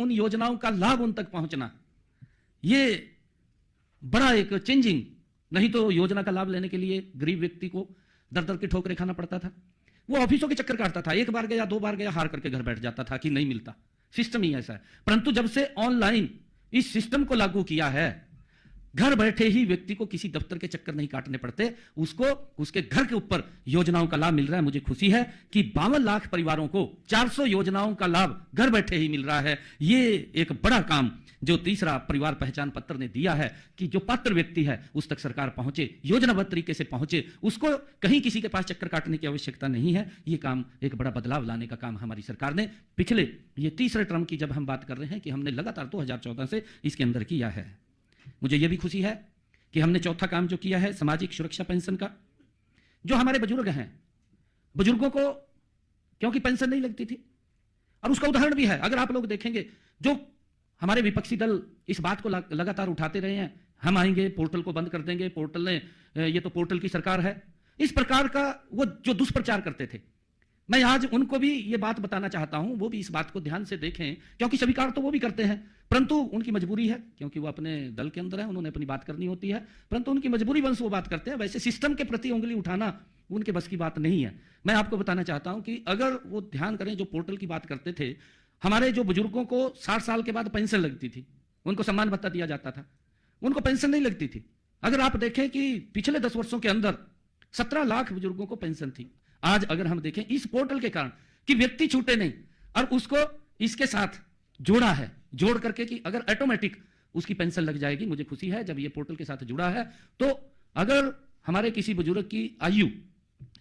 उन योजनाओं का लाभ उन तक पहुंचना, ये बड़ा एक चेंजिंग। नहीं तो योजना का लाभ लेने के लिए गरीब व्यक्ति को दर दर की ठोकरें खाना पड़ता था। वो ऑफिसों के चक्कर काटता था, एक बार गया, दो बार गया, हार करके घर बैठ जाता था कि नहीं मिलता। सिस्टम ही ऐसा है। परंतु जब से ऑनलाइन इस सिस्टम को लागू किया है, घर बैठे ही व्यक्ति को किसी दफ्तर के चक्कर नहीं काटने पड़ते, उसको उसके घर के ऊपर योजनाओं का लाभ मिल रहा है। मुझे खुशी है कि 52 लाख परिवारों को 400 योजनाओं का लाभ घर बैठे ही मिल रहा है। ये एक बड़ा काम जो तीसरा परिवार पहचान पत्र ने दिया है कि जो पात्र व्यक्ति है उस तक सरकार पहुंचे, योजनाबद्ध तरीके से पहुंचे, उसको कहीं किसी के पास चक्कर काटने की आवश्यकता नहीं है। ये काम एक बड़ा बदलाव लाने का काम हमारी सरकार ने पिछले ये तीसरे टर्म की जब हम बात कर रहे हैं कि हमने लगातार 2014 से इसके अंदर किया है। मुझे यह भी खुशी है कि हमने चौथा काम जो किया है सामाजिक सुरक्षा पेंशन का। जो हमारे बुजुर्ग हैं, बुजुर्गों को क्योंकि पेंशन नहीं लगती थी, और उसका उदाहरण भी है। अगर आप लोग देखेंगे, जो हमारे विपक्षी दल इस बात को लगातार उठाते रहे हैं, हम आएंगे पोर्टल को बंद कर देंगे, पोर्टल ने ये तो पोर्टल की सरकार है, इस प्रकार का वो जो दुष्प्रचार करते थे, मैं आज उनको भी ये बात बताना चाहता हूं, वो भी इस बात को ध्यान से देखें, क्योंकि स्वीकार तो वो भी करते हैं, परंतु उनकी मजबूरी है, क्योंकि वो अपने दल के अंदर है, उन्होंने अपनी बात करनी होती है, परंतु उनकी मजबूरी वंश वो बात करते हैं। वैसे सिस्टम के प्रति उंगली उठाना उनके बस की बात नहीं है। मैं आपको बताना चाहता हूं कि अगर वो ध्यान करें, जो पोर्टल की बात करते थे, हमारे जो बुजुर्गों को 60 साल के बाद पेंशन लगती थी, उनको सम्मान भत्ता दिया जाता था, उनको पेंशन नहीं लगती थी। अगर आप देखें कि पिछले 10 वर्षों के अंदर 17 लाख बुजुर्गों को पेंशन थी। आज अगर हम देखें इस पोर्टल के कारण कि व्यक्ति छूटे नहीं, और उसको इसके साथ जोड़ा है, जोड़ करके कि अगर ऑटोमेटिक उसकी पेंशन लग जाएगी। मुझे खुशी है जब ये पोर्टल के साथ जुड़ा है, तो अगर हमारे किसी बुजुर्ग की आयु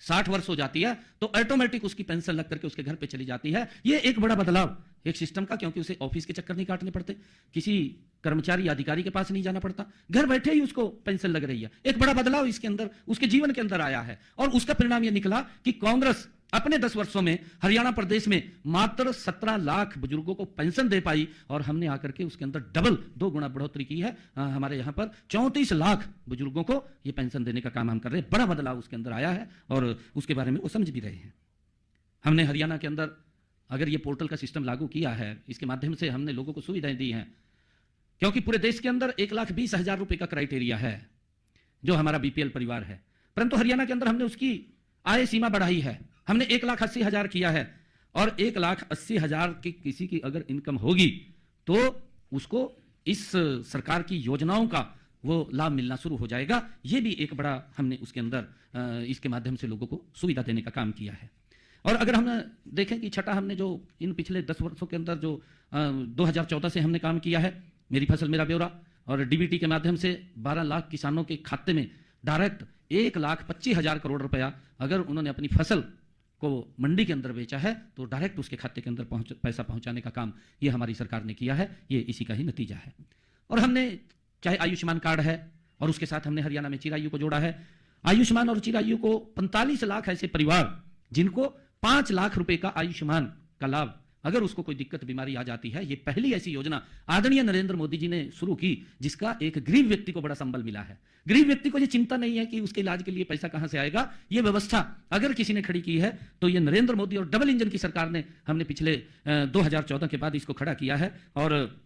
60 वर्ष हो जाती है तो ऑटोमेटिक उसकी पेंशन लग करके उसके घर पे चली जाती है। ये एक बड़ा बदलाव एक सिस्टम का, क्योंकि उसे ऑफिस के चक्कर नहीं काटने पड़ते, किसी कर्मचारी अधिकारी के पास नहीं जाना पड़ता, घर बैठे ही उसको पेंशन लग रही है। एक बड़ा बदलाव इसके अंदर उसके जीवन के अंदर आया है, और उसका परिणाम यह निकला कि कांग्रेस अपने 10 वर्षों में हरियाणा प्रदेश में मात्र 17 लाख बुजुर्गों को पेंशन दे पाई, और हमने आकर के उसके अंदर डबल 2 गुना बढ़ोतरी की है। हमारे यहाँ पर 34 लाख बुजुर्गों को ये पेंशन देने का काम हम कर रहे हैं। बड़ा बदलाव उसके अंदर आया है, और उसके बारे में वो समझ भी रहे हैं। हमने हरियाणा के अंदर अगर ये पोर्टल का सिस्टम लागू किया है, इसके माध्यम से हमने लोगों को सुविधाएं दी हैं, क्योंकि पूरे देश के अंदर 1,20,000 रुपए का क्राइटेरिया है जो हमारा बीपीएल परिवार है, परंतु हरियाणा के अंदर हमने उसकी आय सीमा बढ़ाई है। हमने 1,80,000 किया है, और 1,80,000 की किसी की अगर इनकम होगी तो उसको इस सरकार की योजनाओं का वो लाभ मिलना शुरू हो जाएगा। ये भी एक बड़ा हमने उसके अंदर इसके माध्यम से लोगों को सुविधा देने का काम किया है। और अगर हम देखें कि छठा हमने जो इन पिछले 10 वर्षों के अंदर जो 2014 से हमने काम किया है, मेरी फसल मेरा ब्यौरा, और डीबीटी के माध्यम से 12 लाख किसानों के खाते में डायरेक्ट 1,25,000 करोड़ रुपया, अगर उन्होंने अपनी फसल को मंडी के अंदर बेचा है तो डायरेक्ट उसके खाते के अंदर पैसा पहुंचाने का काम ये हमारी सरकार ने किया है। ये इसी का ही नतीजा है। और हमने चाहे आयुष्मान कार्ड है, और उसके साथ हमने हरियाणा में चिरायु को जोड़ा है। आयुष्मान और चिरायु को 45 लाख ऐसे परिवार जिनको 5 लाख रुपए का आयुष्मान का लाभ, अगर उसको कोई दिक्कत बीमारी आ जाती है, ये पहली ऐसी योजना आदरणीय नरेंद्र मोदी जी ने शुरू की जिसका एक गरीब व्यक्ति को बड़ा संबल मिला है। गरीब व्यक्ति को ये चिंता नहीं है कि उसके इलाज के लिए पैसा कहां से आएगा। ये व्यवस्था अगर किसी ने खड़ी की है तो ये नरेंद्र मोदी और डबल इंजन की सरकार ने हमने पिछले 2014 के बाद इसको खड़ा किया है। और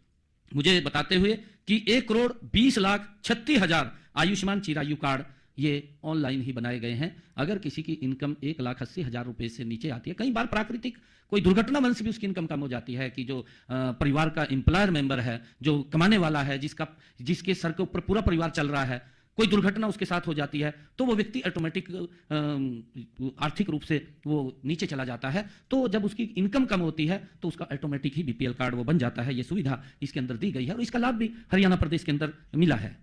मुझे बताते हुए कि 1,20,36,000 आयुष्मान चिरायु कार्ड ये ऑनलाइन ही बनाए गए हैं। अगर किसी की इनकम 1,80,000 रुपए से नीचे आती है, कई बार प्राकृतिक कोई दुर्घटना वंश भी उसकी इनकम कम हो जाती है, कि जो परिवार का एम्प्लॉयर मेंबर है, जो कमाने वाला है, जिसके सर के ऊपर पूरा परिवार चल रहा है, कोई दुर्घटना उसके साथ हो जाती है तो वो व्यक्ति ऑटोमेटिक आर्थिक रूप से वो नीचे चला जाता है। तो जब उसकी इनकम कम होती है तो उसका ऑटोमेटिक ही बीपीएल कार्ड वो बन जाता है। ये सुविधा इसके अंदर दी गई है, और इसका लाभ भी हरियाणा प्रदेश के अंदर मिला है।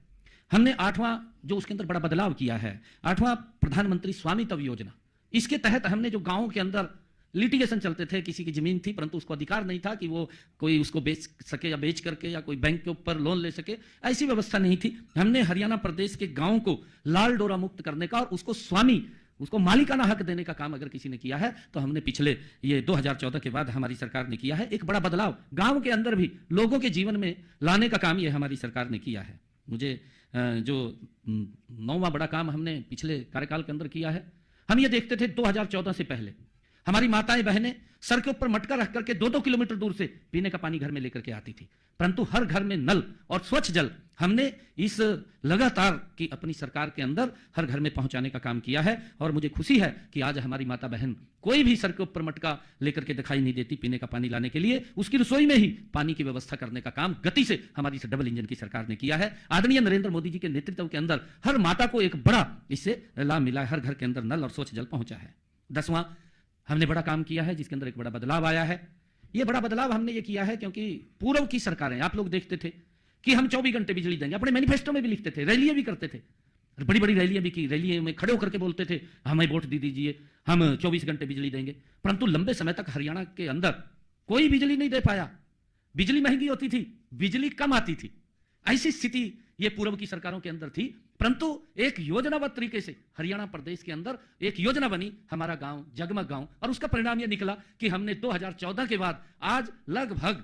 हमने 8वां जो उसके अंदर बड़ा बदलाव किया है, 8वां प्रधानमंत्री स्वामित्व योजना। इसके तहत हमने जो गांवों के अंदर लिटिगेशन चलते थे, किसी की जमीन थी परंतु उसको अधिकार नहीं था कि वो कोई उसको बेच सके या बेच करके या कोई बैंक के ऊपर लोन ले सके, ऐसी व्यवस्था नहीं थी। हमने हरियाणा प्रदेश के गांवों को लाल डोरा मुक्त करने का और उसको मालिकाना हक देने का काम अगर किसी ने किया है तो हमने पिछले ये 2014 के बाद हमारी सरकार ने किया है। एक बड़ा बदलाव गांव के अंदर भी लोगों के जीवन में लाने का काम ये हमारी सरकार ने किया है। मुझे जो 9वां बड़ा काम हमने पिछले कार्यकाल के अंदर किया है, हम ये देखते थे 2014 से पहले हमारी माताएं बहनें सर के ऊपर मटका रख करके 2-2 किलोमीटर दूर से पीने का पानी घर में लेकर के आती थी, परंतु हर घर में नल और स्वच्छ जल हमने इस लगातार की अपनी सरकार के अंदर हर घर में पहुंचाने का काम किया है। और मुझे खुशी है कि आज हमारी माता बहन कोई भी सर के ऊपर मटका लेकर के दिखाई नहीं देती पीने का पानी लाने के लिए, उसकी रसोई में ही पानी की व्यवस्था करने का काम गति से हमारी डबल इंजन की सरकार ने किया है। आदरणीय नरेंद्र मोदी जी के नेतृत्व के अंदर हर माता को एक बड़ा इससे लाभ मिला है, हर घर के अंदर नल और स्वच्छ जल पहुंचा है। 10वां हमने बड़ा काम किया है जिसके अंदर एक बड़ा बदलाव आया है। यह बड़ा बदलाव हमने ये किया है क्योंकि पूर्व की सरकारें, आप लोग देखते थे कि हम 24 घंटे बिजली देंगे, अपने मैनिफेस्टो में भी लिखते थे, रैलियां भी करते थे, बड़ी बड़ी रैलियां भी की, रैलियों में खड़े होकर के बोलते थे हमें वोट दे दीजिए, हम 24 घंटे बिजली देंगे। परंतु लंबे समय तक हरियाणा के अंदर कोई बिजली नहीं दे पाया, बिजली महंगी होती थी, बिजली कम आती थी। ऐसी स्थिति ये पूर्व की सरकारों के अंदर थी, परंतु एक योजनाबद्ध तरीके से हरियाणा प्रदेश के अंदर एक योजना बनी, हमारा गांव जगमग गांव, और उसका परिणाम यह निकला कि हमने 2014 के बाद आज लगभग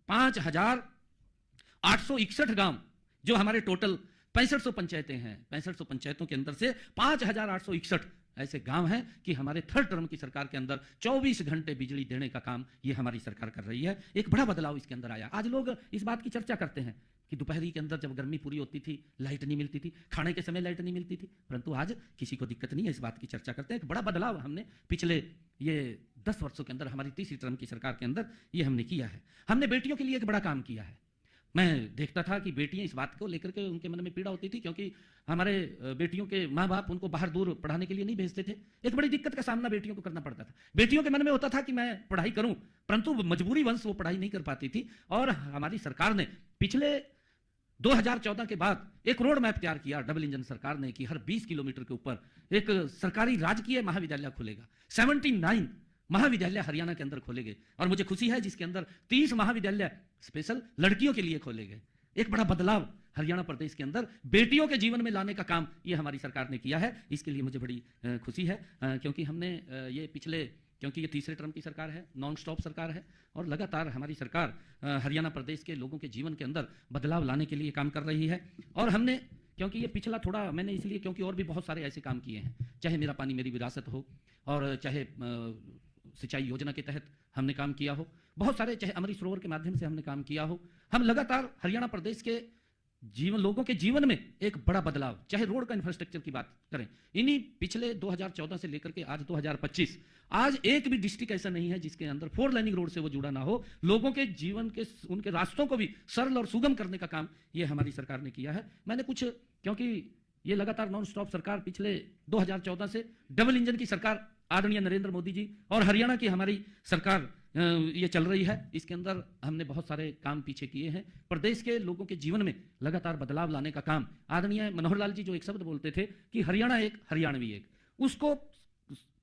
5,861 गांव, जो हमारे टोटल 6500 पंचायतें हैं, 6500 पंचायतों के अंदर से 5,861 ऐसे गांव हैं कि हमारे थर्ड टर्म की सरकार के अंदर 24 घंटे बिजली देने का काम ये हमारी सरकार कर रही है। एक बड़ा बदलाव इसके अंदर आया। आज लोग इस बात की चर्चा करते हैं कि दोपहरी के अंदर जब गर्मी पूरी होती थी लाइट नहीं मिलती थी, खाने के समय लाइट नहीं मिलती थी, परंतु आज किसी को दिक्कत नहीं है, इस बात की चर्चा करते हैं। एक बड़ा बदलाव हमने पिछले ये 10 वर्षों के अंदर हमारी तीसरी टर्म की सरकार के अंदर ये हमने किया है। हमने बेटियों के लिए एक बड़ा काम किया है। मैं देखता था कि बेटियां इस बात को लेकर के उनके मन में पीड़ा होती थी क्योंकि हमारे बेटियों के माँ बाप उनको बाहर दूर पढ़ाने के लिए नहीं भेजते थे। एक बड़ी दिक्कत का सामना बेटियों को करना पड़ता था। बेटियों के मन में होता था कि मैं पढ़ाई करूं, परंतु मजबूरी वंश वो पढ़ाई नहीं कर पाती थी। और हमारी सरकार ने पिछले 2014 के बाद एक रोड मैप तैयार किया, डबल इंजन सरकार ने, कि हर 20 किलोमीटर के ऊपर एक सरकारी राजकीय महाविद्यालय खुलेगा। 79 महाविद्यालय हरियाणा के अंदर खोले गए और मुझे खुशी है जिसके अंदर 30 महाविद्यालय स्पेशल लड़कियों के लिए खोले गए। एक बड़ा बदलाव हरियाणा प्रदेश के अंदर बेटियों के जीवन में लाने का काम ये हमारी सरकार ने किया है। इसके लिए मुझे बड़ी खुशी है क्योंकि हमने ये पिछले, क्योंकि ये तीसरे टर्म की सरकार है, नॉन स्टॉप सरकार है और लगातार हमारी सरकार हरियाणा प्रदेश के लोगों के जीवन के अंदर बदलाव लाने के लिए काम कर रही है। और हमने, क्योंकि ये पिछला थोड़ा मैंने इसलिए क्योंकि और भी बहुत सारे ऐसे काम किए हैं, चाहे मेरा पानी मेरी विरासत हो और चाहे सिंचाई योजना के तहत हमने काम किया हो, बहुत सारे, चाहे अमृत सरोवर के माध्यम से हमने काम किया हो। हम लगातार हरियाणा प्रदेश के जीवन, लोगों के जीवन में एक बड़ा बदलाव, चाहे रोड का इंफ्रास्ट्रक्चर की बात करें, इन्हीं पिछले 2014 से लेकर के आज 2025, आज एक भी डिस्ट्रिक्ट ऐसा नहीं है जिसके अंदर 4 लाइनिंग रोड से वो जुड़ा ना हो। लोगों के जीवन के, उनके रास्तों को भी सरल और सुगम करने का काम ये हमारी सरकार ने किया है। मैंने कुछ, क्योंकि ये लगातार नॉन स्टॉप सरकार पिछले 2014 से डबल इंजन की सरकार आदरणीय नरेंद्र मोदी जी और हरियाणा की हमारी सरकार ये चल रही है, इसके अंदर हमने बहुत सारे काम पीछे किए हैं। प्रदेश के लोगों के जीवन में लगातार बदलाव लाने का काम, आदरणीय मनोहर लाल जी जो एक शब्द बोलते थे कि हरियाणा एक हरियाणवी एक, उसको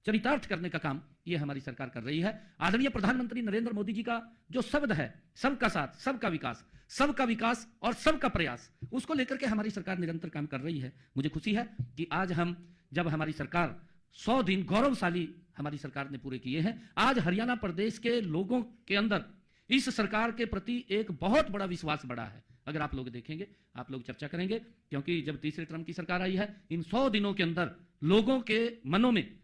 चरितार्थ करने का काम ये हमारी सरकार कर रही है। आदरणीय प्रधानमंत्री नरेंद्र मोदी जी का जो शब्द है, सबका साथ सबका विकास और सबका प्रयास, उसको लेकर के हमारी सरकार निरंतर काम कर रही है। मुझे खुशी है कि आज हम, जब हमारी सरकार 100 दिन गौरवशाली हमारी सरकार ने पूरे किए हैं, आज हरियाणा प्रदेश के लोगों के अंदर इस सरकार के प्रति एक बहुत बड़ा विश्वास बढ़ा है। अगर आप लोग देखेंगे, आप लोग चर्चा करेंगे, क्योंकि जब तीसरे टर्म की सरकार आई है, इन 100 दिनों के अंदर लोगों के मनों में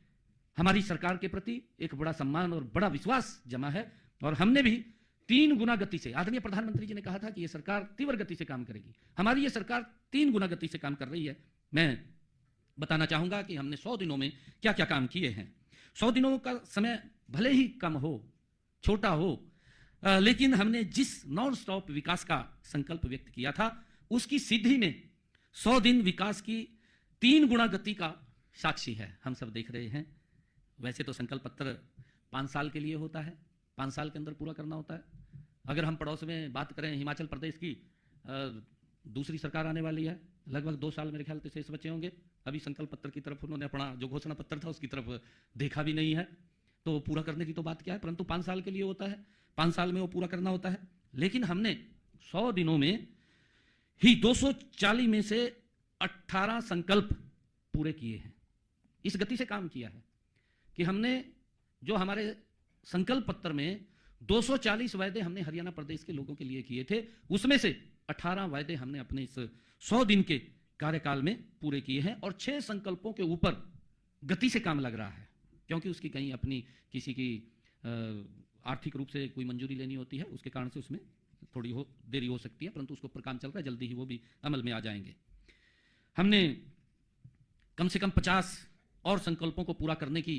हमारी सरकार के प्रति एक बड़ा सम्मान और बड़ा विश्वास जमा है। और हमने भी 3 गुना गति से, आदरणीय प्रधानमंत्री जी ने कहा था कि यह सरकार तीव्र गति से काम करेगी, हमारी यह सरकार 3 गुना गति से काम कर रही है। मैं बताना चाहूंगा कि हमने 100 दिनों में क्या क्या काम किए हैं। 100 दिनों का समय भले ही कम हो, छोटा हो, लेकिन हमने जिस नॉन स्टॉप विकास का संकल्प व्यक्त किया था, उसकी सिद्धि में 100 दिन विकास की 3 गुना गति का साक्षी है। हम सब देख रहे हैं। वैसे तो संकल्प पत्र 5 साल के लिए होता है, 5 साल के अंदर पूरा करना होता है। अगर हम पड़ोस में बात करें हिमाचल प्रदेश की, दूसरी सरकार आने वाली है, लगभग 2 साल मेरे ख्याल से शेष बचे होंगे। अभी संकल्प पत्र की तरफ उन्होंने अपना जो घोषणा पत्र था उसकी तरफ देखा भी नहीं है, तो पूरा करने की तो बात क्या है, परंतु 5 साल के लिए होता है, 5 साल में वो पूरा करना होता है। लेकिन हमने 100 दिनों में ही 240 में से 18 संकल्प पूरे किए हैं। इस गति से काम किया है कि हमने जो हमारे संकल्प पत्र में 240 वायदे हमने हरियाणा प्रदेश के लोगों के लिए किए थे, उसमें से 18 वायदे हमने अपने इस 100 दिन के कार्यकाल में पूरे किए हैं और 6 संकल्पों के ऊपर गति से काम लग रहा है। क्योंकि उसकी कहीं अपनी किसी की आर्थिक रूप से कोई मंजूरी लेनी होती है, उसके कारण से उसमें थोड़ी देरी हो सकती है, परंतु उसके ऊपर काम चल रहा है, जल्दी ही वो भी अमल में आ जाएंगे। हमने कम से कम 50 और संकल्पों को पूरा करने की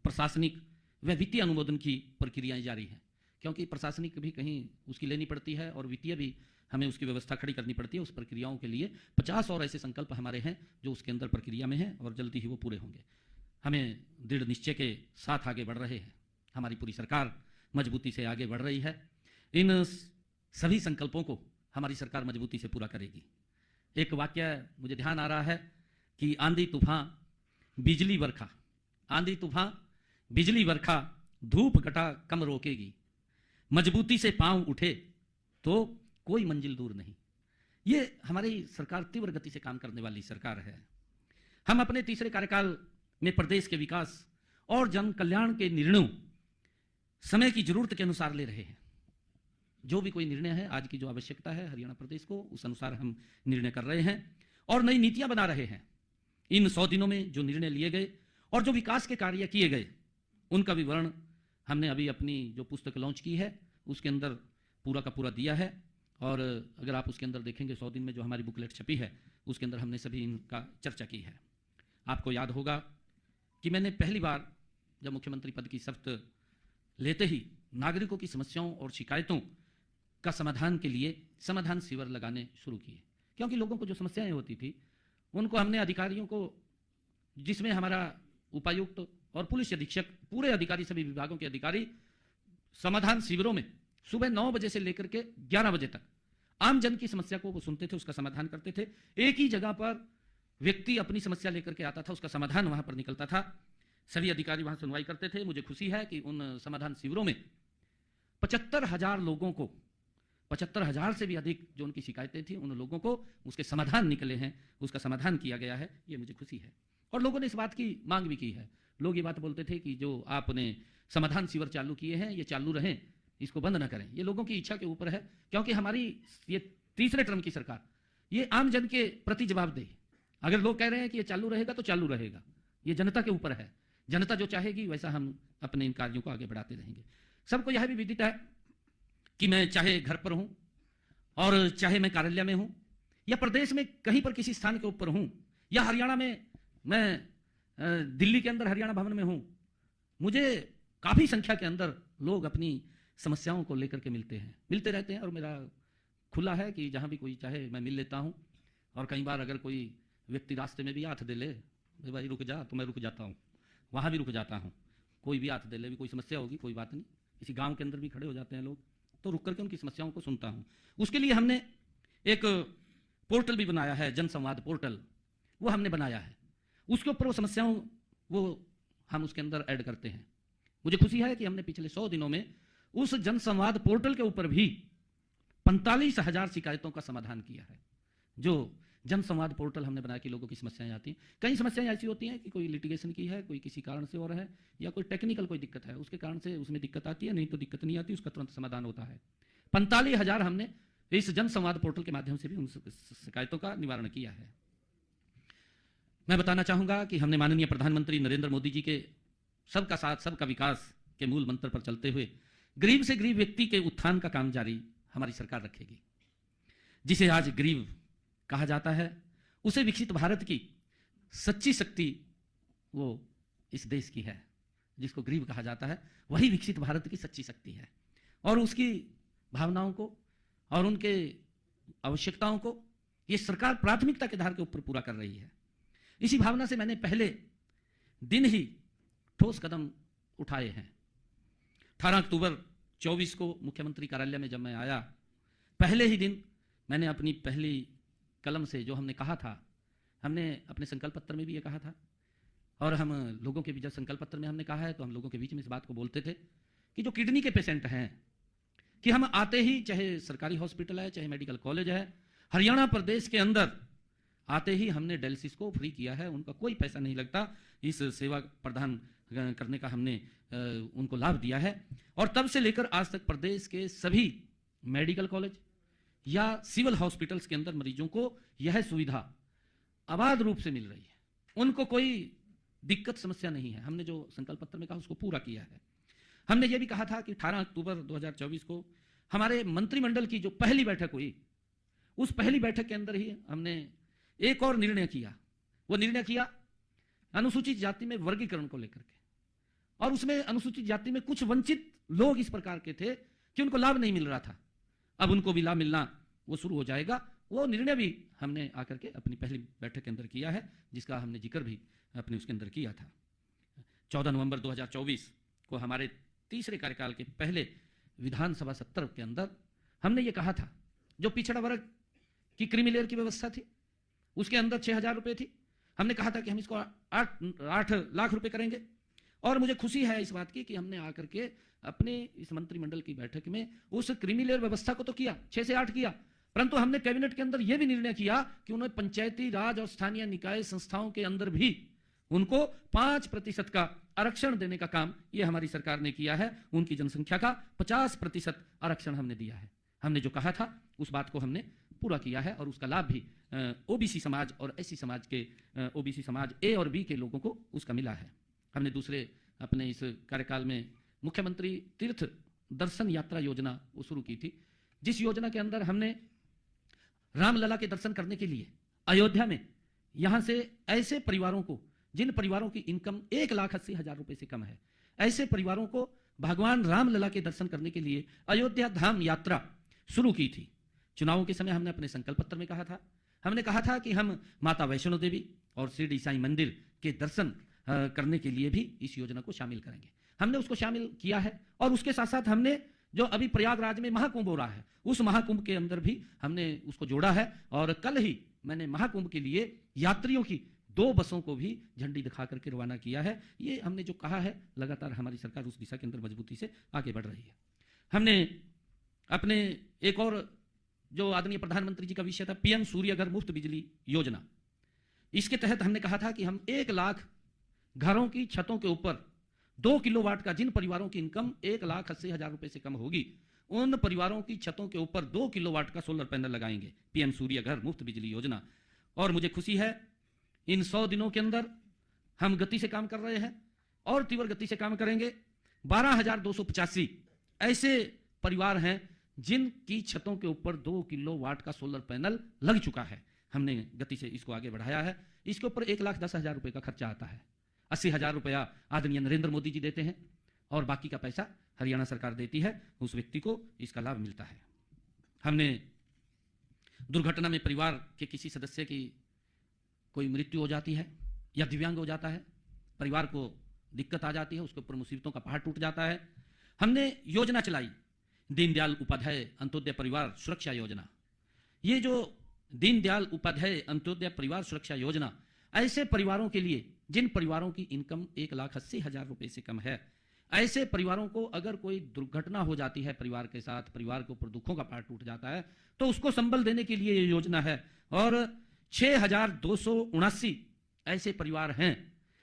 प्रशासनिक व वित्तीय अनुमोदन की प्रक्रियाएं जारी हैं, क्योंकि प्रशासनिक भी कहीं उसकी लेनी पड़ती है और वित्तीय भी हमें उसकी व्यवस्था खड़ी करनी पड़ती है। उस प्रक्रियाओं के लिए 50 और ऐसे संकल्प हमारे हैं जो उसके अंदर प्रक्रिया में हैं और जल्दी ही वो पूरे होंगे। हमें दृढ़ निश्चय के साथ आगे बढ़ रहे हैं, हमारी पूरी सरकार मजबूती से आगे बढ़ रही है। इन सभी संकल्पों को हमारी सरकार मजबूती से पूरा करेगी। एक वाक्य मुझे ध्यान आ रहा है कि आंधी तूफान बिजली बरखा, आंधी तूफान बिजली बरखा धूप घटा कम रोकेगी, मजबूती से पांव उठे तो कोई मंजिल दूर नहीं। ये हमारी सरकार तीव्र गति से काम करने वाली सरकार है। हम अपने तीसरे कार्यकाल में प्रदेश के विकास और जन कल्याण के निर्णयों समय की जरूरत के अनुसार ले रहे हैं। जो भी कोई निर्णय है, आज की जो आवश्यकता है हरियाणा प्रदेश को, उस अनुसार हम निर्णय कर रहे हैं और नई नीतियां बना रहे हैं। इन 100 दिनों में जो निर्णय लिए गए और जो विकास के कार्य किए गए, उनका विवरण हमने अभी अपनी जो पुस्तक लॉन्च की है उसके अंदर पूरा का पूरा दिया है। और अगर आप उसके अंदर देखेंगे 100 दिन में जो हमारी बुकलेट छपी है उसके अंदर हमने सभी इनका चर्चा की है। आपको याद होगा कि मैंने पहली बार जब मुख्यमंत्री पद की शपथ लेते ही नागरिकों की समस्याओं और शिकायतों का समाधान के लिए समाधान शिविर लगाने शुरू किए, क्योंकि लोगों को जो समस्याएं होती थी उनको हमने अधिकारियों को, जिसमें हमारा उपायुक्त और पुलिस अधीक्षक, पूरे अधिकारी, सभी विभागों के अधिकारी समाधान शिविरों में सुबह 9 बजे से लेकर के 11 बजे तक आम जन की समस्या को वो सुनते थे, उसका समाधान करते थे। एक ही जगह पर व्यक्ति अपनी समस्या लेकर के आता था, उसका समाधान वहां पर निकलता था, सभी अधिकारी वहां सुनवाई करते थे। मुझे खुशी है कि उन समाधान शिविरों में 75,000 लोगों को, 75,000 से भी अधिक जो उनकी शिकायतें थी उन लोगों को उसके समाधान निकले हैं, उसका समाधान किया गया है, ये मुझे खुशी है। और लोगों ने इस बात की मांग भी की है। लोग ये बात बोलते थे कि जो आपने समाधान शिविर चालू किए हैं ये चालू रहें, इसको बंद ना करें। ये लोगों की इच्छा के ऊपर है, क्योंकि हमारी ये तीसरे टर्म की सरकार ये आम जन के प्रति जवाबदेह। अगर लोग कह रहे हैं कि ये चालू रहेगा तो चालू रहेगा, ये जनता के ऊपर है। जनता जो चाहेगी वैसा हम अपने इन कार्यों को आगे बढ़ाते रहेंगे। सबको यह भी विदित है कि मैं चाहे घर पर हूं और चाहे मैं कार्यालय में हूं या प्रदेश में कहीं पर किसी स्थान के ऊपर हूं या हरियाणा में, मैं दिल्ली के अंदर हरियाणा भवन में हूं, मुझे काफी संख्या के अंदर लोग अपनी समस्याओं को लेकर के मिलते रहते हैं। और मेरा खुला है कि जहां भी कोई चाहे मैं मिल लेता हूं। और कई बार अगर कोई व्यक्ति रास्ते में भी हाथ दे ले, भाई रुक जा, तो मैं रुक जाता हूं, वहां भी रुक जाता हूं। कोई भी हाथ दे ले, भी कोई समस्या होगी, कोई बात नहीं, किसी गांव के अंदर भी खड़े हो जाते हैं लोग, तो रुक करके उनकी समस्याओं को सुनता हूं। उसके लिए हमने एक पोर्टल भी बनाया है, जन संवाद पोर्टल, वो हमने बनाया है। उसके ऊपर वो समस्याओं वो हम उसके अंदर ऐड करते हैं। मुझे खुशी है कि हमने पिछले 100 दिनों में उस जन संवाद पोर्टल के ऊपर भी 45,000 शिकायतों का समाधान किया है। जो जन संवाद पोर्टल हमने बनाया कि लोगों की समस्याएं आती हैं, कई समस्याएं ऐसी होती हैं कि कोई लिटिगेशन की है, कोई किसी कारण से हो रहा है, या कोई टेक्निकल कोई दिक्कत है, उसके कारण से उसमें दिक्कत आती है, नहीं तो दिक्कत नहीं आती, उसका तुरंत समाधान होता है। 45,000 हमने इस जन संवाद पोर्टल के माध्यम से भी उन शिकायतों का निवारण किया है। मैं बताना चाहूंगा कि हमने माननीय प्रधानमंत्री नरेंद्र मोदी जी के सबका साथ सबका विकास के मूल मंत्र पर चलते हुए गरीब से गरीब व्यक्ति के उत्थान का काम जारी हमारी सरकार रखेगी। जिसे आज गरीब कहा जाता है, उसे विकसित भारत की सच्ची शक्ति वो इस देश की है। जिसको गरीब कहा जाता है वही विकसित भारत की सच्ची शक्ति है। और उसकी भावनाओं को और उनके आवश्यकताओं को ये सरकार प्राथमिकता के आधार के ऊपर पूरा कर रही है। इसी भावना से मैंने पहले दिन ही ठोस कदम उठाए हैं। 18 अक्टूबर 24 को मुख्यमंत्री कार्यालय में जब मैं आया, पहले ही दिन मैंने अपनी पहली कलम से जो हमने कहा था, हमने अपने संकल्प पत्र में भी ये कहा था और हम लोगों के बीच, जब संकल्प पत्र में हमने कहा है तो हम लोगों के बीच में इस बात को बोलते थे कि जो किडनी के पेशेंट हैं, कि हम आते ही, चाहे सरकारी हॉस्पिटल है चाहे मेडिकल कॉलेज है, हरियाणा प्रदेश के अंदर आते ही हमने डायलिसिस को फ्री किया है। उनका कोई पैसा नहीं लगता, इस सेवा प्रदान करने का हमने उनको लाभ दिया है। और तब से लेकर आज तक प्रदेश के सभी मेडिकल कॉलेज या सिविल हॉस्पिटल्स के अंदर मरीजों को यह सुविधा अबाध रूप से मिल रही है। उनको कोई दिक्कत समस्या नहीं है। हमने जो संकल्प पत्र में कहा उसको पूरा किया है। हमने ये भी कहा था कि 18 अक्टूबर 2024 को हमारे मंत्रिमंडल की जो पहली बैठक हुई, उस पहली बैठक के अंदर ही हमने एक और निर्णय किया। वो निर्णय किया अनुसूचित जाति में वर्गीकरण को लेकर के, और उसमें अनुसूचित जाति में कुछ वंचित लोग इस प्रकार के थे कि उनको लाभ नहीं मिल रहा था। अब उनको भी लाभ मिलना वो शुरू हो जाएगा। वो निर्णय भी हमने आकर के अपनी पहली बैठक के अंदर किया है, जिसका हमने जिक्र भी अपने उसके अंदर किया था। 14 नवंबर 2024 को हमारे तीसरे कार्यकाल के पहले विधानसभा सत्र के अंदर हमने ये कहा था, जो पिछड़ा वर्ग की क्रीमी लेयर की व्यवस्था थी उसके अंदर 6,000 रुपये थी। हमने कहा था कि हम इसको 8 लाख रुपए करेंगे। और मुझे खुशी है इस बात की कि हमने आकर के अपने इस मंत्रिमंडल की बैठक में उस क्रीमी लेयर व्यवस्था को तो किया, 6 से 8 किया, परंतु हमने कैबिनेट के अंदर यह भी निर्णय किया कि उन्हें पंचायती राज और स्थानीय निकाय संस्थाओं के अंदर भी उनको 5% का आरक्षण देने का काम ये हमारी सरकार ने किया है। उनकी जनसंख्या का 50% आरक्षण हमने दिया है। हमने जो कहा था उस बात को हमने पूरा किया है, और उसका लाभ भी ओबीसी समाज और एससी समाज के ओबीसी समाज ए और बी के लोगों को उसका मिला है। हमने दूसरे अपने इस कार्यकाल में मुख्यमंत्री तीर्थ दर्शन यात्रा योजना वो शुरू की थी, जिस योजना के अंदर हमने रामलला के दर्शन करने के लिए अयोध्या में यहां से ऐसे परिवारों को, जिन परिवारों की इनकम 1,80,000 रुपए से कम है, ऐसे परिवारों को भगवान रामलला के दर्शन करने के लिए अयोध्या धाम यात्रा शुरू की थी। चुनावों के समय हमने अपने संकल्प पत्र में कहा था, हमने कहा था कि हम माता वैष्णो देवी और शिरडी साईं मंदिर के दर्शन करने के लिए भी इस योजना को शामिल करेंगे। हमने उसको शामिल किया है, और उसके साथ साथ हमने जो अभी प्रयागराज में महाकुंभ हो रहा है, उस महाकुंभ के अंदर भी हमने उसको जोड़ा है। और कल ही मैंने महाकुंभ के लिए यात्रियों की 2 बसों को भी झंडी दिखा करके रवाना किया है। ये हमने जो कहा है, लगातार हमारी सरकार उस दिशा के अंदर मजबूती से आगे बढ़ रही है। हमने अपने एक और जो आदरणीय प्रधानमंत्री जी का विषय था, पीएम सूर्य घर मुफ्त बिजली योजना, इसके तहत हमने कहा था कि हम 1 लाख घरों की छतों के ऊपर 2 किलोवाट का, जिन परिवारों की इनकम 1,80,000 रुपए से कम होगी, उन परिवारों की छतों के ऊपर 2 किलोवाट का सोलर पैनल लगाएंगे। पीएम सूर्य घर मुफ्त बिजली योजना। और मुझे खुशी है इन 100 दिनों के अंदर हम गति से काम कर रहे हैं और तीव्र गति से काम करेंगे। 12,285 ऐसे परिवार हैं जिनकी छतों के ऊपर 2 किलोवाट का सोलर पैनल लग चुका है। हमने गति से इसको आगे बढ़ाया है। इसके ऊपर 1,10,000 रुपए का खर्चा आता है। 80,000 रुपया आदरणीय नरेंद्र मोदी जी देते हैं, और बाकी का पैसा हरियाणा सरकार देती है। उस व्यक्ति को इसका लाभ मिलता है। हमने दुर्घटना में परिवार के किसी सदस्य की कोई मृत्यु हो जाती है या दिव्यांग हो जाता है, परिवार को दिक्कत आ जाती है, उसके ऊपर मुसीबतों का पहाड़ टूट जाता है, हमने योजना चलाई, दीनदयाल उपाध्याय अंत्योदय परिवार सुरक्षा योजना। ये जो दीनदयाल उपाध्याय अंत्योदय परिवार सुरक्षा योजना ऐसे परिवारों के लिए जिन परिवारों की इनकम 1,80,000 रुपए से कम है, ऐसे परिवारों को अगर कोई दुर्घटना हो जाती है परिवार के साथ, परिवार के ऊपर दुखों का पहाड़ टूट जाता है, तो उसको संबल देने के लिए ये योजना है। और 6,279 ऐसे परिवार हैं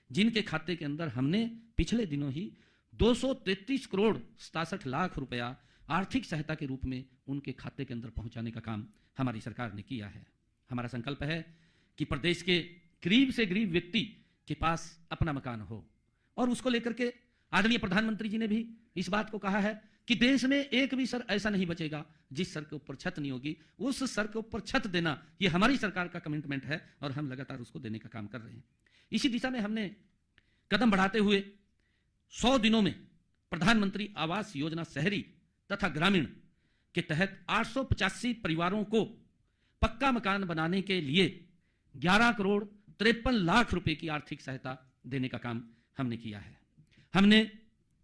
जिनके खाते के अंदर हमने पिछले दिनों ही 233 करोड़ 67 लाख रुपया आर्थिक सहायता के रूप में उनके खाते के अंदर पहुंचाने का काम हमारी सरकार ने किया है। हमारा संकल्प है कि प्रदेश के गरीब से गरीब व्यक्ति के पास अपना मकान हो, और उसको लेकर के आदरणीय प्रधानमंत्री जी ने भी इस बात को कहा है कि देश में एक भी सर ऐसा नहीं बचेगा जिस सर के ऊपर छत नहीं होगी। उस सर के ऊपर छत देना ये हमारी सरकार का कमिटमेंट है, और हम लगातार उसको देने का काम कर रहे हैं। इसी दिशा में हमने कदम बढ़ाते हुए 100 दिनों में प्रधानमंत्री आवास योजना शहरी तथा ग्रामीण के तहत 885 परिवारों को पक्का मकान बनाने के लिए 11 करोड़ 53 लाख रुपए की आर्थिक सहायता देने का काम हमने किया है। हमने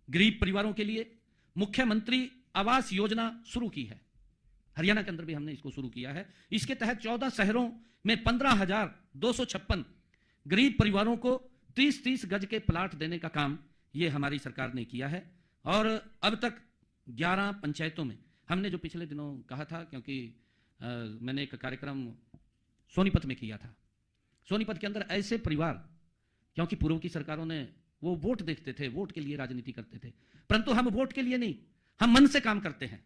गरीब परिवारों के लिए मुख्यमंत्री आवास योजना शुरू की है। हरियाणा के अंदर भी हमने इसको शुरू किया है। इसके तहत 14 शहरों में 15,256 गरीब परिवारों को 30-30 गज के प्लाट देने का काम ये हमारी सरकार ने किया है। और अब तक 11 पंचायतों में हमने जो पिछले दिनों कहा था, क्योंकि मैंने एक कार्यक्रम सोनीपत में किया था, सोनीपत के अंदर ऐसे परिवार, क्योंकि पूर्व की सरकारों ने वो वोट देखते थे, वोट के लिए राजनीति करते थे, परंतु हम वोट के लिए नहीं, हम मन से काम करते हैं,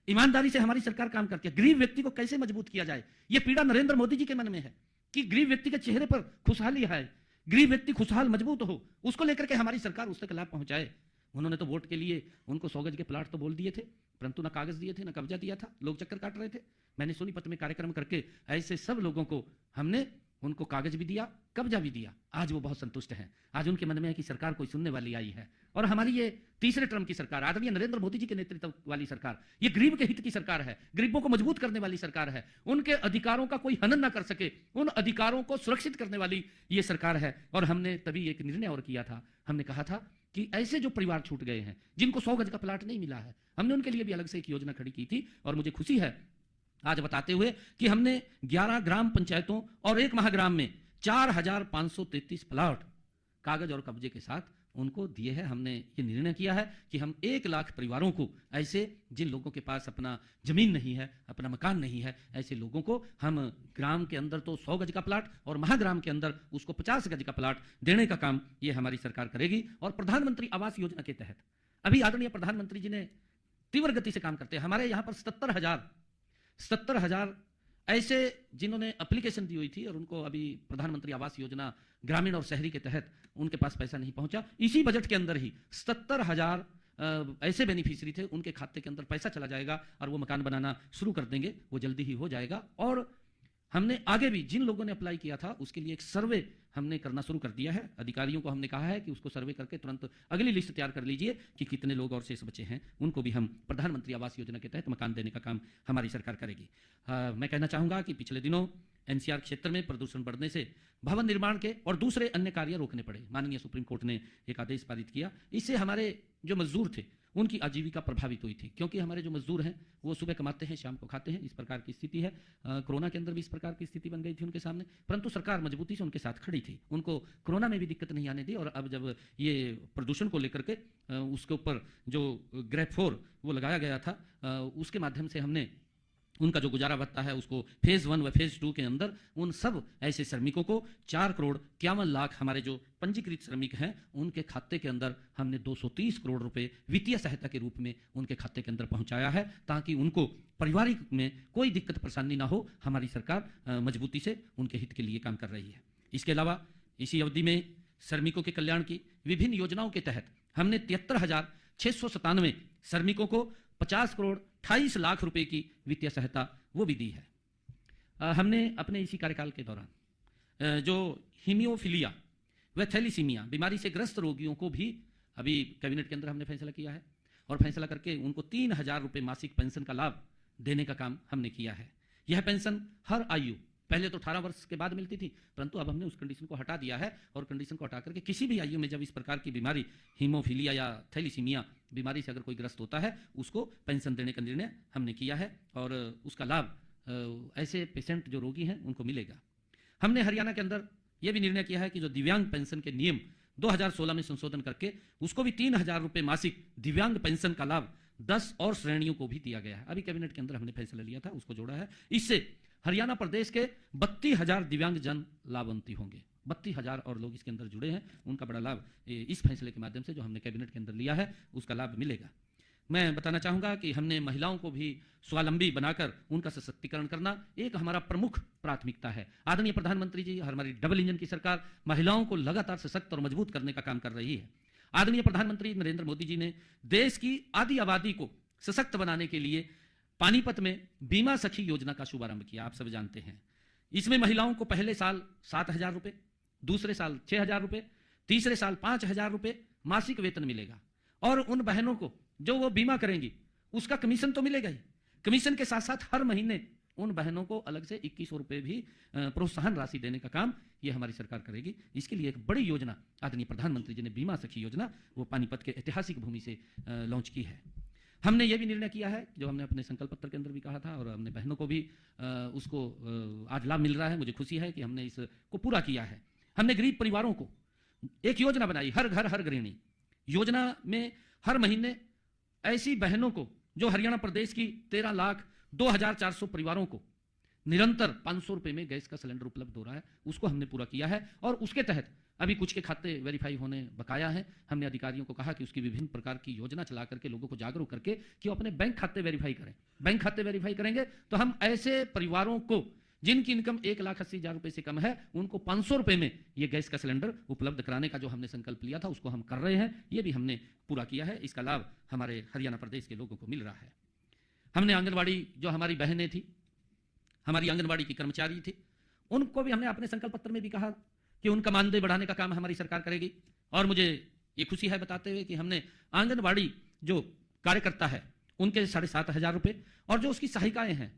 ईमानदारी से हमारी सरकार काम करती है। गरीब व्यक्ति को कैसे मजबूत किया जाए, ये पीड़ा नरेंद्र मोदी जी के मन में है कि गरीब व्यक्ति के चेहरे पर खुशहाली है, गरीब व्यक्ति खुशहाल मजबूत हो, उसको लेकर के हमारी सरकार उस तक लाभ पहुंचाए। उन्होंने तो वोट के लिए उनको 100 गज के प्लाट तो बोल दिए थे, परंतु ना कागज दिए थे, ना कब्जा दिया था, लोग चक्कर काट रहे थे। मैंने सोनीपत में कार्यक्रम करके ऐसे सब लोगों को हमने उनको कागज भी दिया, कब्जा भी दिया। आज वो बहुत संतुष्ट हैं। आज उनके मन में है कि सरकार कोई सुनने वाली आई है। और हमारी ये तीसरे टर्म की सरकार, आदरणीय नरेंद्र मोदी जी के नेतृत्व वाली सरकार, ये गरीब के हित की सरकार है, गरीबों को मजबूत करने वाली सरकार है, उनके अधिकारों का कोई हनन ना कर सके, उन अधिकारों को सुरक्षित करने वाली ये सरकार है। और हमने तभी एक निर्णय और किया था, हमने कहा था कि ऐसे जो परिवार छूट गए हैं, जिनको 100 गज का प्लाट नहीं मिला है, हमने उनके लिए भी अलग से एक योजना खड़ी की थी। और मुझे खुशी है आज बताते हुए कि हमने 11 ग्राम पंचायतों और 1 महाग्राम में 4533 प्लाट कागज और कब्जे के साथ उनको दिए हैं। हमने ये निर्णय किया है कि हम 1 लाख परिवारों को, ऐसे जिन लोगों के पास अपना जमीन नहीं है, अपना मकान नहीं है, ऐसे लोगों को हम ग्राम के अंदर तो 100 गज का प्लाट और महाग्राम के अंदर उसको 50 गज का प्लाट देने का काम ये हमारी सरकार करेगी। और प्रधानमंत्री आवास योजना के तहत अभी आदरणीय प्रधानमंत्री जी ने तीव्र गति से काम करते हैं। हमारे यहाँ पर 70,000 ऐसे जिन्होंने एप्लीकेशन दी हुई थी और उनको अभी प्रधानमंत्री आवास योजना ग्रामीण और शहरी के तहत उनके पास पैसा नहीं पहुंचा। इसी बजट के अंदर ही 70,000 ऐसे बेनिफिशियरी थे, उनके खाते के अंदर पैसा चला जाएगा और वो मकान बनाना शुरू कर देंगे। वो जल्दी ही हो जाएगा। और हमने आगे भी जिन लोगों ने अप्लाई किया था उसके लिए एक सर्वे हमने करना शुरू कर दिया है। अधिकारियों को हमने कहा है कि उसको सर्वे करके तुरंत अगली लिस्ट तैयार कर लीजिए कि कितने लोग और शेष बचे हैं, उनको भी हम प्रधानमंत्री आवास योजना के तहत मकान देने का काम हमारी सरकार करेगी। मैं कहना चाहूँगा कि पिछले दिनों एनसीआर क्षेत्र में प्रदूषण बढ़ने से भवन निर्माण के और दूसरे अन्य कार्य रोकने पड़े। माननीय सुप्रीम कोर्ट ने एक आदेश पारित किया। इससे हमारे जो मजदूर थे उनकी आजीविका प्रभावित हुई थी, क्योंकि हमारे जो मजदूर हैं वो सुबह कमाते हैं, शाम को खाते हैं। इस प्रकार की स्थिति है। कोरोना के अंदर भी इस प्रकार की स्थिति बन गई थी उनके सामने, परंतु सरकार मजबूती से उनके साथ खड़ी थी, उनको कोरोना में भी दिक्कत नहीं आने दी। और अब जब ये प्रदूषण को लेकर के उसके ऊपर जो ग्रेड 4 वो लगाया गया था, उसके माध्यम से हमने उनका जो गुजारा भत्ता है उसको फेज 1 व फेज 2 के अंदर उन सब ऐसे श्रमिकों को 4,51,00,000 हमारे जो पंजीकृत श्रमिक हैं उनके खाते के अंदर हमने 230 करोड़ रुपए वित्तीय सहायता के रूप में उनके खाते के अंदर पहुंचाया है, ताकि उनको पारिवारिक में कोई दिक्कत परेशानी ना हो। हमारी सरकार मजबूती से उनके हित के लिए काम कर रही है। इसके अलावा इसी अवधि में श्रमिकों के कल्याण की विभिन्न योजनाओं के तहत हमने 73,697 श्रमिकों को 50 करोड़ 28 लाख रुपए की वित्तीय सहायता वो भी दी है। हमने अपने इसी कार्यकाल के दौरान जो हीमोफीलिया व थैलीसीमिया बीमारी से ग्रस्त रोगियों को भी अभी कैबिनेट के अंदर हमने फैसला किया है और फैसला करके उनको 3,000 रुपए मासिक पेंशन का लाभ देने का काम हमने किया है। यह पेंशन हर आयु, पहले तो 18 वर्ष के बाद मिलती थी, परंतु अब हमने उस कंडीशन को हटा दिया है और कंडीशन को हटा करके किसी भी आयु में जब इस प्रकार की बीमारी हीमोफीलिया या थैलीसीमिया बीमारी से अगर कोई ग्रस्त होता है उसको पेंशन देने का निर्णय हमने किया है और उसका लाभ ऐसे पेशेंट जो रोगी हैं उनको मिलेगा। हमने हरियाणा के अंदर यह भी निर्णय किया है कि जो दिव्यांग पेंशन के नियम 2016 में संशोधन करके उसको भी 3,000 रुपए मासिक दिव्यांग पेंशन का लाभ 10 और श्रेणियों को भी दिया गया है। अभी कैबिनेट के अंदर हमने फैसला लिया था, उसको जोड़ा है। इससे हरियाणा प्रदेश के 32,000 दिव्यांग जन लाभान्वित होंगे। 32,000 और लोग इसके अंदर जुड़े हैं, उनका बड़ा लाभ इस फैसले के माध्यम से जो हमने कैबिनेट के अंदर लिया है उसका लाभ मिलेगा। मैं बताना चाहूँगा कि हमने महिलाओं को भी स्वावलंबी बनाकर उनका सशक्तिकरण करना एक हमारा प्रमुख प्राथमिकता है। आदरणीय प्रधानमंत्री जी, हमारी डबल इंजन की सरकार महिलाओं को लगातार सशक्त और मजबूत करने का काम कर रही है। आदरणीय प्रधानमंत्री नरेंद्र मोदी जी ने देश की आधी आबादी को सशक्त बनाने के लिए पानीपत में बीमा सखी योजना का शुभारंभ किया। आप सब जानते हैं, इसमें महिलाओं को पहले साल 7,000 रुपए, दूसरे साल 6,000 रुपए, तीसरे साल 5,000 रुपए मासिक वेतन मिलेगा। और उन बहनों को जो वो बीमा करेंगी उसका कमीशन तो मिलेगा ही, कमीशन के साथ साथ हर महीने उन बहनों को अलग से 2100 रुपए भी प्रोत्साहन राशि देने का काम ये हमारी सरकार करेगी। इसके लिए एक बड़ी योजना आदरणीय प्रधानमंत्री जी ने बीमा सखी योजना वो पानीपत के ऐतिहासिक भूमि से लॉन्च की है। हमने ये भी निर्णय किया है जो हमने अपने संकल्प पत्र के अंदर भी कहा था और हमने बहनों को भी उसको आज लाभ मिल रहा है। मुझे खुशी है कि हमने इसको पूरा किया है। हमने गरीब परिवारों को एक योजना बनाई, हर घर हर गृहिणी योजना में हर महीने ऐसी बहनों को जो हरियाणा प्रदेश की 13,02,400 परिवारों को निरंतर 500 रुपए में गैस का सिलेंडर उपलब्ध हो रहा है, उसको हमने पूरा किया है। और उसके तहत अभी कुछ के खाते वेरीफाई होने बकाया है। हमने अधिकारियों को कहा कि उसकी विभिन्न प्रकार की योजना चला करके लोगों को जागरूक करके कि वो अपने बैंक खाते वेरीफाई करें। बैंक खाते वेरीफाई करेंगे तो हम ऐसे परिवारों को जिनकी इनकम 1,80,000 रुपए से कम है उनको 500 रुपए में ये गैस का सिलेंडर उपलब्ध कराने का जो हमने संकल्प लिया था उसको हम कर रहे हैं। ये भी हमने पूरा किया है। इसका लाभ हमारे हरियाणा प्रदेश के लोगों को मिल रहा है। हमने आंगनबाड़ी जो हमारी बहनें थी, हमारी आंगनबाड़ी की कर्मचारी थी, उनको भी हमने अपने संकल्प पत्र में भी कहा कि उनका मानदेय बढ़ाने का काम हमारी सरकार करेगी। और मुझे ये खुशी है बताते हुए कि हमने आंगनबाड़ी जो कार्यकर्ता है उनके 7,500 रुपए और जो उसकी सहायिकाएं हैं